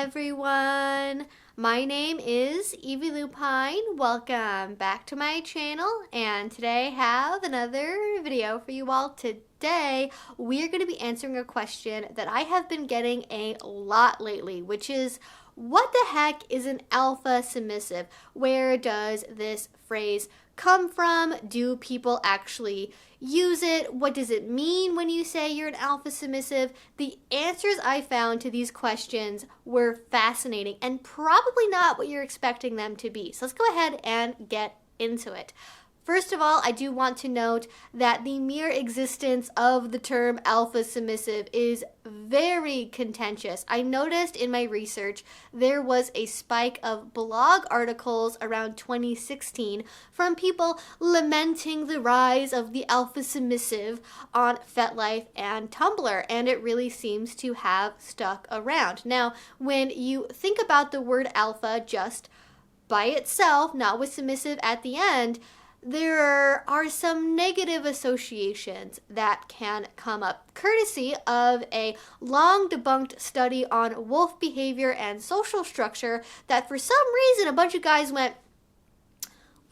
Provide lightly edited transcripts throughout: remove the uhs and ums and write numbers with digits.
everyone, my name is Evie Lupine. Welcome back to my channel, and today I have another video for you all. Today we are going to be answering a question that I have been getting a lot lately, which is, what the heck is an alpha submissive? Where does this phrase come from? Do people actually use it? What does it mean when you say you're an alpha submissive? The answers I found to these questions were fascinating and probably not what you're expecting them to be. So let's go ahead and get into it. First of all, I do want to note that the mere existence of the term alpha submissive is very contentious. I noticed in my research there was a spike of blog articles around 2016 from people lamenting the rise of the alpha submissive on FetLife and Tumblr, and it really seems to have stuck around. Now, when you think about the word alpha just by itself, not with submissive at the end, there are some negative associations that can come up, courtesy of a long debunked study on wolf behavior and social structure that for some reason a bunch of guys went,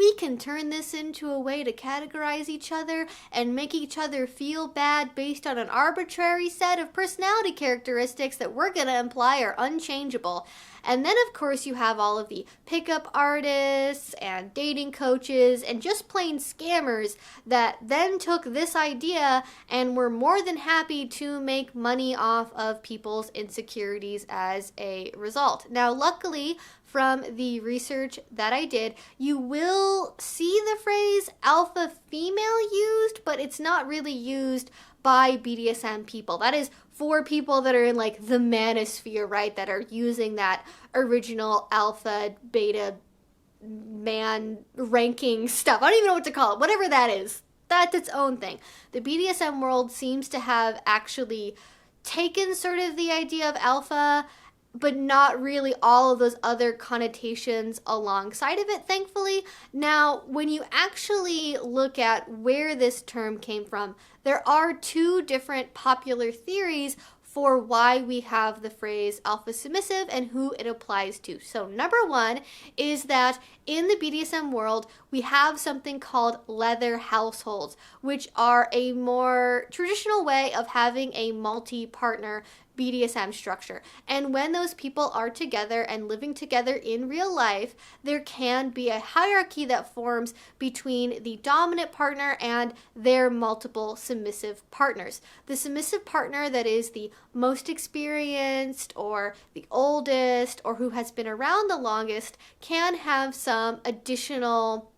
we can turn this into a way to categorize each other and make each other feel bad based on an arbitrary set of personality characteristics that we're going to imply are unchangeable. And then, of course, you have all of the pickup artists and dating coaches and just plain scammers that then took this idea and were more than happy to make money off of people's insecurities as a result. Now, luckily, from the research that I did, you will see the phrase alpha female used, but it's not really used by BDSM people. That is for people that are in like the manosphere, right? That are using that original alpha, beta, man ranking stuff. I don't even know what to call it. Whatever that is, that's its own thing. The BDSM world seems to have actually taken sort of the idea of alpha, but not really all of those other connotations alongside of it, thankfully. Now, when you actually look at where this term came from, there are two different popular theories for why we have the phrase alpha submissive and who it applies to. So number one is that in the BDSM world, we have something called leather households, which are a more traditional way of having a multi-partner BDSM structure. And when those people are together and living together in real life, there can be a hierarchy that forms between the dominant partner and their multiple submissive partners. The submissive partner that is the most experienced or the oldest or who has been around the longest can have some additional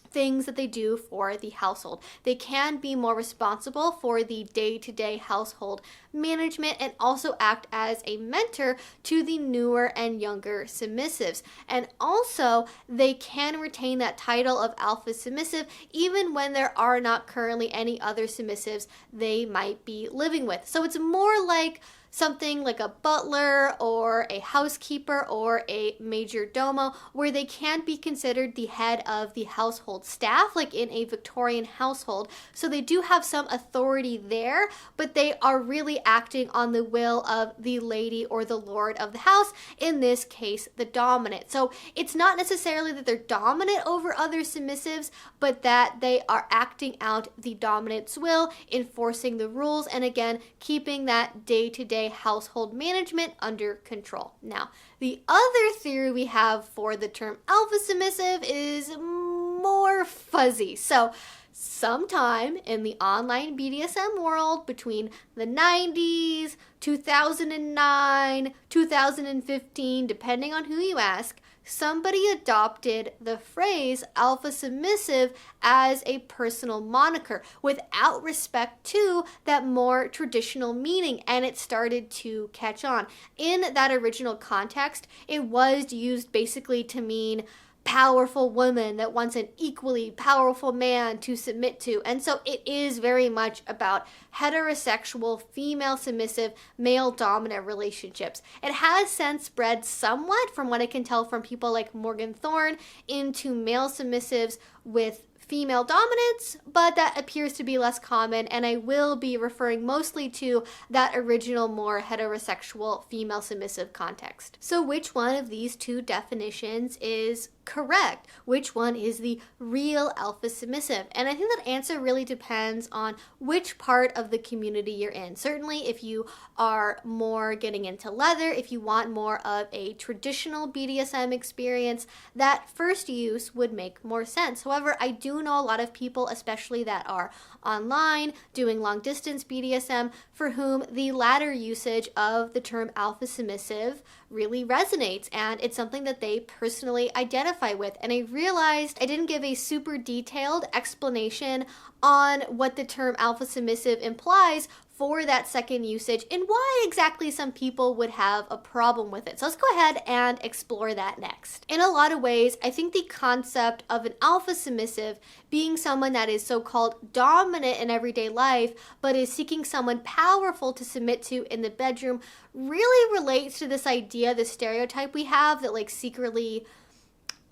things that they do for the household. They can be more responsible for the day-to-day household management and also act as a mentor to the newer and younger submissives. And also, they can retain that title of alpha submissive even when there are not currently any other submissives they might be living with. So it's more like something like a butler or a housekeeper or a major domo, where they can be considered the head of the household staff, like in a Victorian household. So they do have some authority there, but they are really acting on the will of the lady or the lord of the house, in this case, the dominant. So it's not necessarily that they're dominant over other submissives, but that they are acting out the dominant's will, enforcing the rules, and again, keeping that day-to-day household management under control. Now, the other theory we have for the term alpha submissive is more fuzzy. So, sometime in the online BDSM world between the 90s, 2009, 2015, depending on who you ask, somebody adopted the phrase alpha submissive as a personal moniker without respect to that more traditional meaning, and it started to catch on. In that original context, it was used basically to mean powerful woman that wants an equally powerful man to submit to. And so it is very much about heterosexual, female submissive, male dominant relationships. It has since spread somewhat, from what I can tell from people like Morgan Thorne, into male submissives with female dominance, but that appears to be less common, and I will be referring mostly to that original, more heterosexual female submissive context. So which one of these two definitions is correct? Which one is the real alpha submissive? And I think that answer really depends on which part of the community you're in. Certainly if you are more getting into leather, if you want more of a traditional BDSM experience, that first use would make more sense. However, I do know a lot of people, especially that are online doing long distance BDSM, for whom the latter usage of the term alpha submissive really resonates, and it's something that they personally identify with. And I realized I didn't give a super detailed explanation on what the term alpha submissive implies for that second usage and why exactly some people would have a problem with it. So let's go ahead and explore that next. In a lot of ways, I think the concept of an alpha submissive being someone that is so-called dominant in everyday life but is seeking someone powerful to submit to in the bedroom really relates to this idea, the stereotype we have that like secretly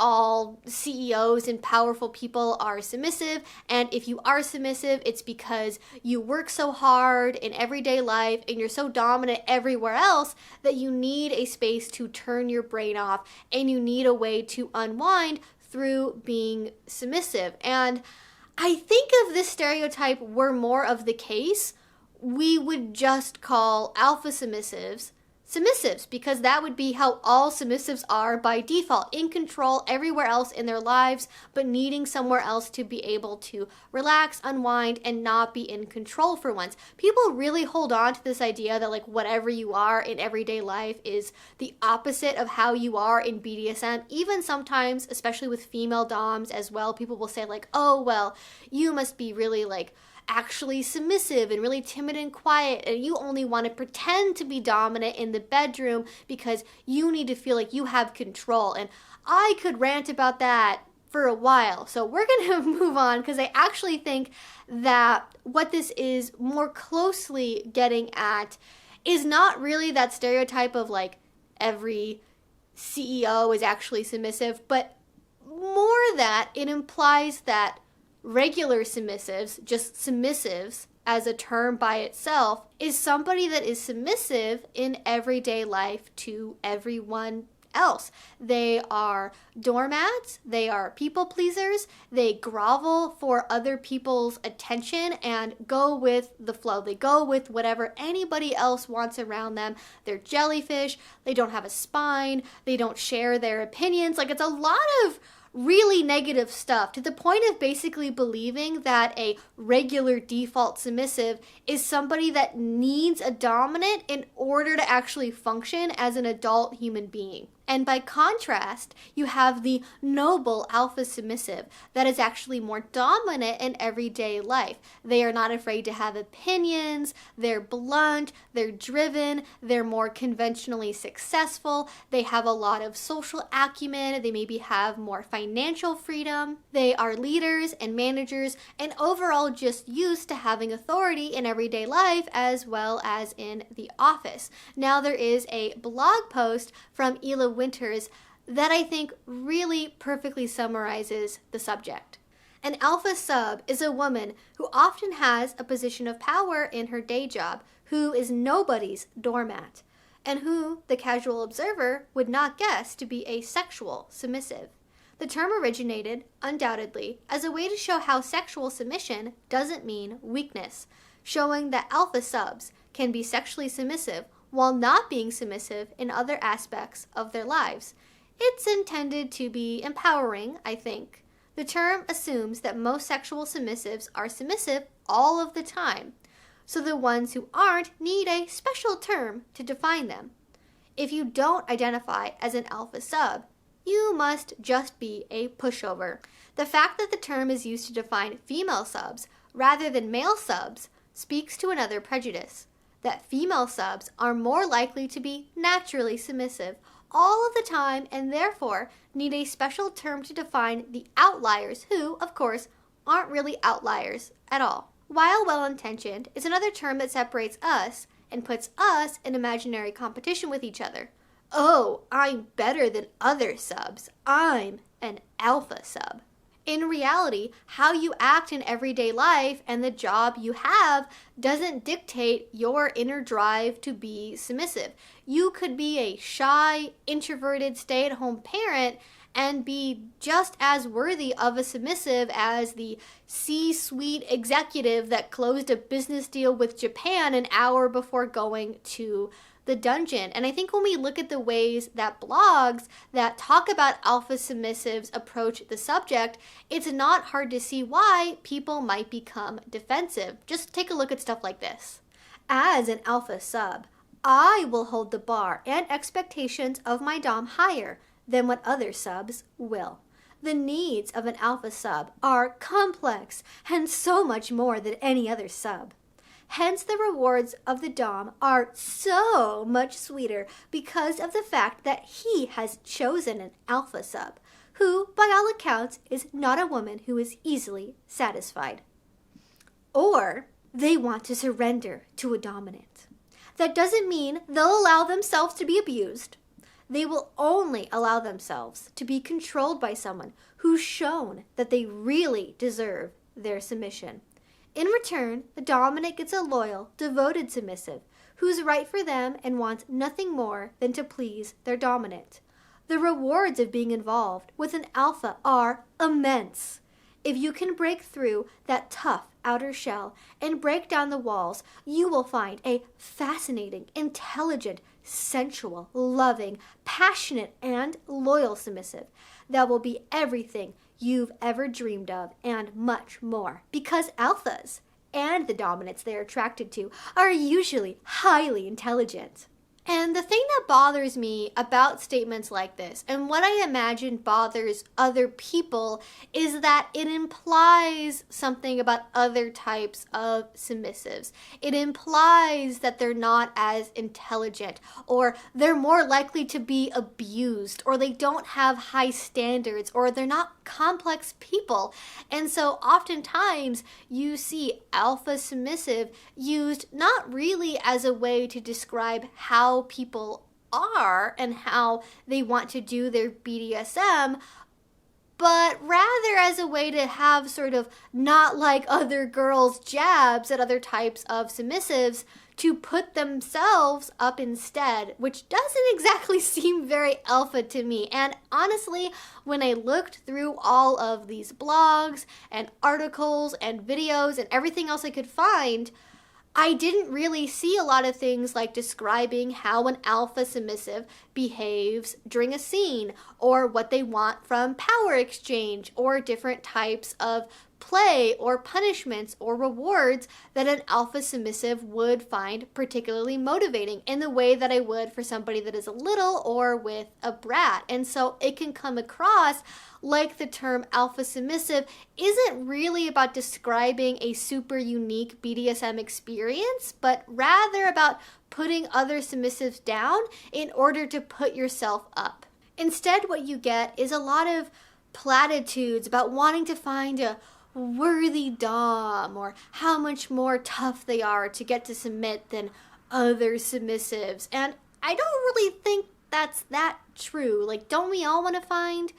all CEOs and powerful people are submissive, and if you are submissive, it's because you work so hard in everyday life and you're so dominant everywhere else that you need a space to turn your brain off and you need a way to unwind through being submissive. And I think if this stereotype were more of the case, we would just call alpha submissives submissives, because that would be how all submissives are by default, in control everywhere else in their lives, but needing somewhere else to be able to relax, unwind, and not be in control for once. People really hold on to this idea that like whatever you are in everyday life is the opposite of how you are in BDSM. Even sometimes, especially with female doms as well, people will say like, oh, well, you must be really like actually submissive and really timid and quiet, and you only want to pretend to be dominant in the bedroom because you need to feel like you have control. And I could rant about that for a while, so we're gonna move on, because I actually think that what this is more closely getting at is not really that stereotype of like every CEO is actually submissive, but more that it implies that regular submissives, just submissives as a term by itself, is somebody that is submissive in everyday life to everyone else. They are doormats, they are people pleasers, they grovel for other people's attention and go with the flow. They go with whatever anybody else wants around them. They're jellyfish, they don't have a spine, they don't share their opinions. Like, it's a lot of really negative stuff, to the point of basically believing that a regular default submissive is somebody that needs a dominant in order to actually function as an adult human being. And by contrast, you have the noble alpha submissive that is actually more dominant in everyday life. They are not afraid to have opinions, they're blunt, they're driven, they're more conventionally successful, they have a lot of social acumen, they maybe have more financial freedom, they are leaders and managers, and overall just used to having authority in everyday life as well as in the office. Now, there is a blog post from Ela Winters that I think really perfectly summarizes the subject. An alpha sub is a woman who often has a position of power in her day job, who is nobody's doormat, and who the casual observer would not guess to be a sexual submissive. The term originated, undoubtedly, as a way to show how sexual submission doesn't mean weakness, showing that alpha subs can be sexually submissive while not being submissive in other aspects of their lives. It's intended to be empowering, I think. The term assumes that most sexual submissives are submissive all of the time, so the ones who aren't need a special term to define them. If you don't identify as an alpha sub, you must just be a pushover. The fact that the term is used to define female subs rather than male subs speaks to another prejudice, that female subs are more likely to be naturally submissive all of the time and therefore need a special term to define the outliers who, of course, aren't really outliers at all. While well-intentioned, is another term that separates us and puts us in imaginary competition with each other. Oh, I'm better than other subs. I'm an alpha sub. In reality, how you act in everyday life and the job you have doesn't dictate your inner drive to be submissive. You could be a shy, introverted, stay-at-home parent and be just as worthy of a submissive as the C-suite executive that closed a business deal with Japan an hour before going to the dungeon. And I think when we look at the ways that blogs that talk about alpha submissives approach the subject, it's not hard to see why people might become defensive. Just take a look at stuff like this. As an alpha sub, I will hold the bar and expectations of my dom higher than what other subs will. The needs of an alpha sub are complex and so much more than any other sub. Hence, the rewards of the dom are so much sweeter because of the fact that he has chosen an alpha sub, who, by all accounts, is not a woman who is easily satisfied. Or they want to surrender to a dominant. That doesn't mean they'll allow themselves to be abused. They will only allow themselves to be controlled by someone who's shown that they really deserve their submission. In return, the dominant gets a loyal, devoted submissive who's right for them and wants nothing more than to please their dominant. The rewards of being involved with an alpha are immense. If you can break through that tough outer shell and break down the walls, you will find a fascinating, intelligent, sensual, loving, passionate, and loyal submissive that will be everything you've ever dreamed of and much more, because alphas and the dominants they're attracted to are usually highly intelligent. And the thing that bothers me about statements like this, and what I imagine bothers other people, is that it implies something about other types of submissives. It implies that they're not as intelligent, or they're more likely to be abused, or they don't have high standards, or they're not complex people. And so oftentimes you see alpha submissive used not really as a way to describe how people are and how they want to do their BDSM, but rather as a way to have sort of not like other girls jabs at other types of submissives to put themselves up instead, which doesn't exactly seem very alpha to me. And honestly, when I looked through all of these blogs and articles and videos and everything else I could find, I didn't really see a lot of things like describing how an alpha submissive behaves during a scene, or what they want from power exchange, or different types of play or punishments or rewards that an alpha submissive would find particularly motivating in the way that I would for somebody that is a little or with a brat. And so it can come across like the term alpha submissive isn't really about describing a super unique BDSM experience, but rather about putting other submissives down in order to put yourself up. Instead, what you get is a lot of platitudes about wanting to find a worthy dom, or how much more tough they are to get to submit than other submissives. And I don't really think that's that true. Like, don't we all want to find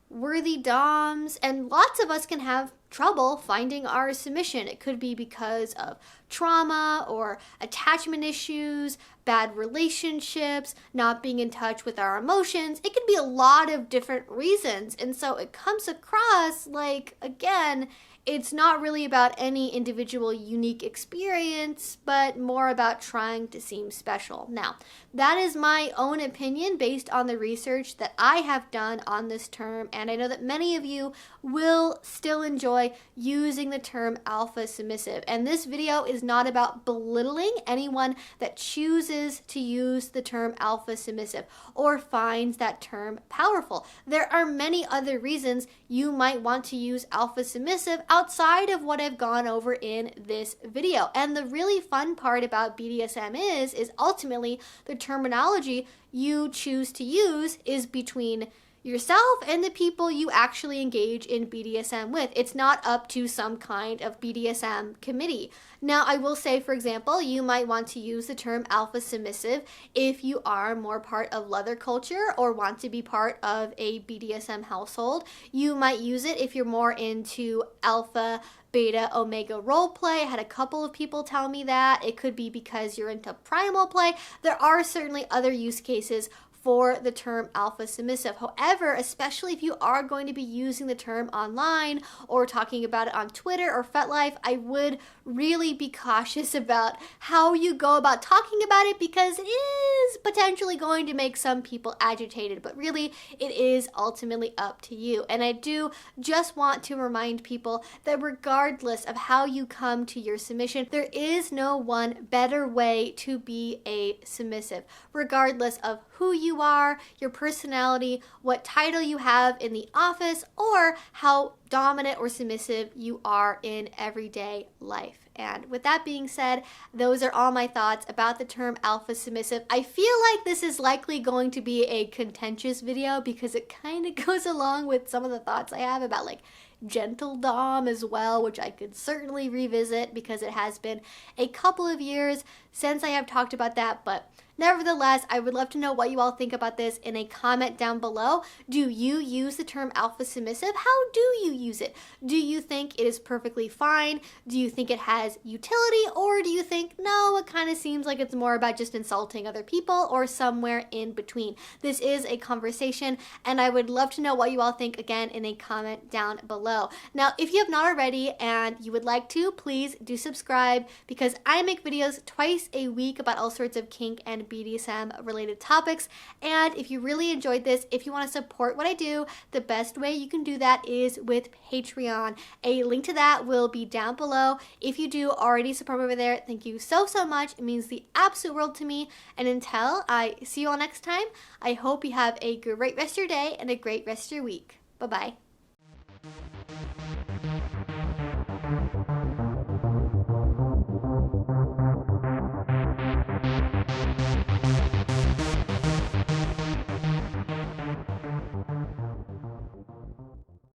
worthy doms? And lots of us can have trouble finding our submission. It could be because of trauma or attachment issues, bad relationships, not being in touch with our emotions. It could be a lot of different reasons. And so it comes across like, again, it's not really about any individual unique experience, but more about trying to seem special. Now, that is my own opinion based on the research that I have done on this term, and I know that many of you will still enjoy using the term alpha submissive. And this video is not about belittling anyone that chooses to use the term alpha submissive or finds that term powerful. There are many other reasons you might want to use alpha submissive outside of what I've gone over in this video. And the really fun part about BDSM is ultimately the terminology you choose to use is between yourself and the people you actually engage in BDSM with. It's not up to some kind of BDSM committee. Now, I will say, for example, you might want to use the term alpha submissive if you are more part of leather culture or want to be part of a BDSM household. You might use it if you're more into alpha, beta, omega role play. I had a couple of people tell me that. It could be because you're into primal play. There are certainly other use cases for the term alpha submissive. However, especially if you are going to be using the term online or talking about it on Twitter or FetLife, I would really be cautious about how you go about talking about it, because it is potentially going to make some people agitated, but really it is ultimately up to you. And I do just want to remind people that regardless of how you come to your submission, there is no one better way to be a submissive, regardless of who you are, your personality, what title you have in the office, or how dominant or submissive you are in everyday life. And with that being said, those are all my thoughts about the term alpha submissive. I feel like this is likely going to be a contentious video because it kind of goes along with some of the thoughts I have about like gentle dom as well, which I could certainly revisit because it has been a couple of years since I have talked about that. But nevertheless, I would love to know what you all think about this in a comment down below. Do you use the term alpha submissive? How do you use it? Do you think it is perfectly fine? Do you think it has utility? Or do you think, no, it kind of seems like it's more about just insulting other people, or somewhere in between? This is a conversation, and I would love to know what you all think, again, in a comment down below. Now, if you have not already and you would like to, please do subscribe, because I make videos twice a week about all sorts of kink and BDSM related topics. And if you really enjoyed this, if you want to support what I do, the best way you can do that is with Patreon. A link to that will be down below. If you do already support over there, thank you so much. It means the absolute world to me. And until I see you all next time, I hope you have a great rest of your day and a great rest of your week. Bye-bye.